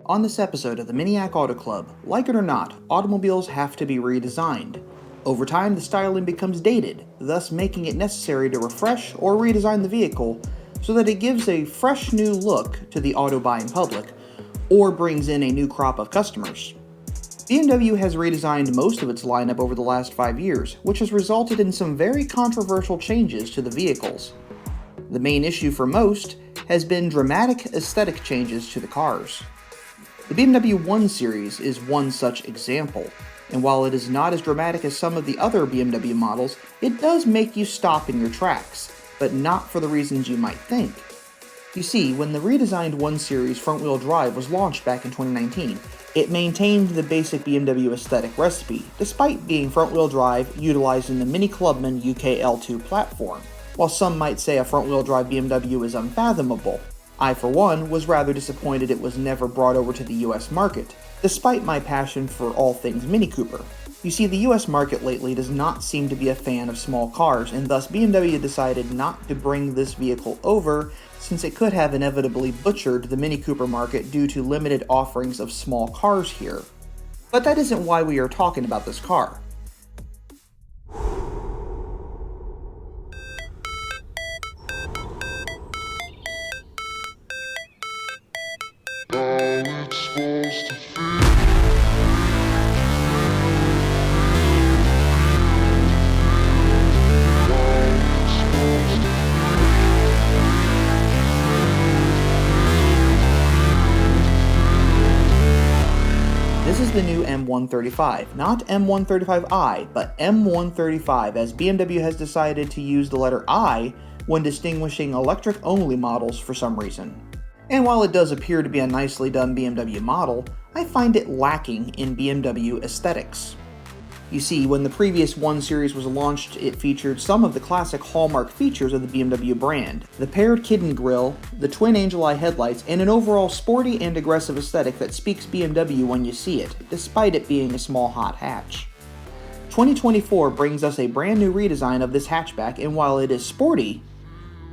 On this episode of the Miniac Auto Club, like it or not, automobiles have to be redesigned. Over time, the styling becomes dated, thus making it necessary to refresh or redesign the vehicle so that it gives a fresh new look to the auto buying public, or brings in a new crop of customers. BMW has redesigned most of its lineup over the last 5 years, which has resulted in some very controversial changes to the vehicles. The main issue for most has been dramatic aesthetic changes to the cars. The BMW 1 Series is one such example, and while it is not as dramatic as some of the other BMW models, it does make you stop in your tracks, but not for the reasons you might think. You see, when the redesigned 1 Series front-wheel drive was launched back in 2019, it maintained the basic BMW aesthetic recipe, despite being front-wheel drive utilized in the Mini Clubman UK L2 platform. While some might say a front-wheel drive BMW is unfathomable, I, for one, was rather disappointed it was never brought over to the US market, despite my passion for all things Mini Cooper. You see, the US market lately does not seem to be a fan of small cars, and thus BMW decided not to bring this vehicle over since it could have inevitably butchered the Mini Cooper market due to limited offerings of small cars here. But that isn't why we are talking about this car. This is the new M135, not M135i, but M135, as BMW has decided to use the letter I when distinguishing electric-only models for some reason. And while it does appear to be a nicely done BMW model, I find it lacking in BMW aesthetics. You see, when the previous 1 Series was launched, it featured some of the classic hallmark features of the BMW brand: the paired kidney grille, the twin angel eye headlights, and an overall sporty and aggressive aesthetic that speaks BMW when you see it, despite it being a small hot hatch. 2024 brings us a brand new redesign of this hatchback, and while it is sporty,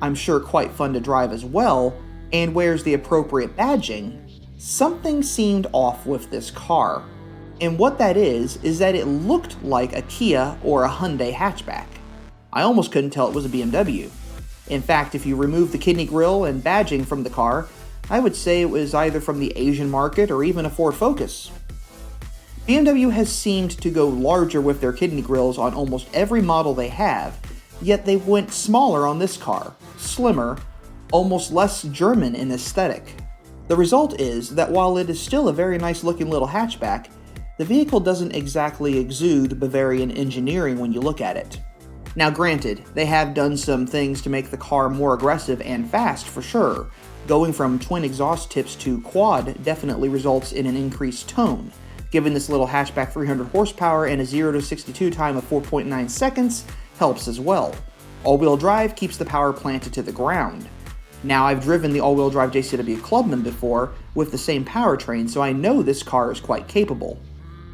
I'm sure quite fun to drive as well, and wears the appropriate badging, something seemed off with this car. And what that is that it looked like a Kia or a Hyundai hatchback. I almost couldn't tell it was a BMW. In fact, if you remove the kidney grille and badging from the car, I would say it was either from the Asian market or even a Ford Focus. BMW has seemed to go larger with their kidney grilles on almost every model they have, yet they went smaller on this car, slimmer, almost less German in aesthetic. The result is that while it is still a very nice looking little hatchback, the vehicle doesn't exactly exude Bavarian engineering when you look at it. Now granted, they have done some things to make the car more aggressive and fast for sure. Going from twin exhaust tips to quad definitely results in an increased tone. Giving this little hatchback 300 horsepower and a 0 to 62 time of 4.9 seconds helps as well. All-wheel drive keeps the power planted to the ground. Now, I've driven the all-wheel drive JCW Clubman before with the same powertrain, so I know this car is quite capable.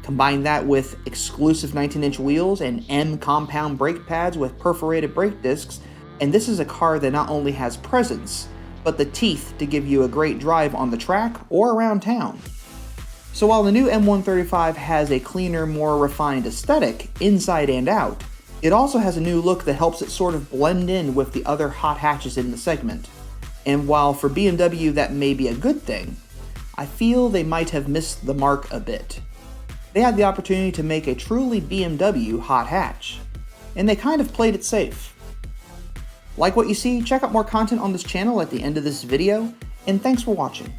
Combine that with exclusive 19-inch wheels and M compound brake pads with perforated brake discs, and this is a car that not only has presence, but the teeth to give you a great drive on the track or around town. So while the new M135 has a cleaner, more refined aesthetic inside and out, it also has a new look that helps it sort of blend in with the other hot hatches in the segment. And while for BMW that may be a good thing, I feel they might have missed the mark a bit. They had the opportunity to make a truly BMW hot hatch, and they kind of played it safe. Like what you see? Check out more content on this channel at the end of this video, and thanks for watching.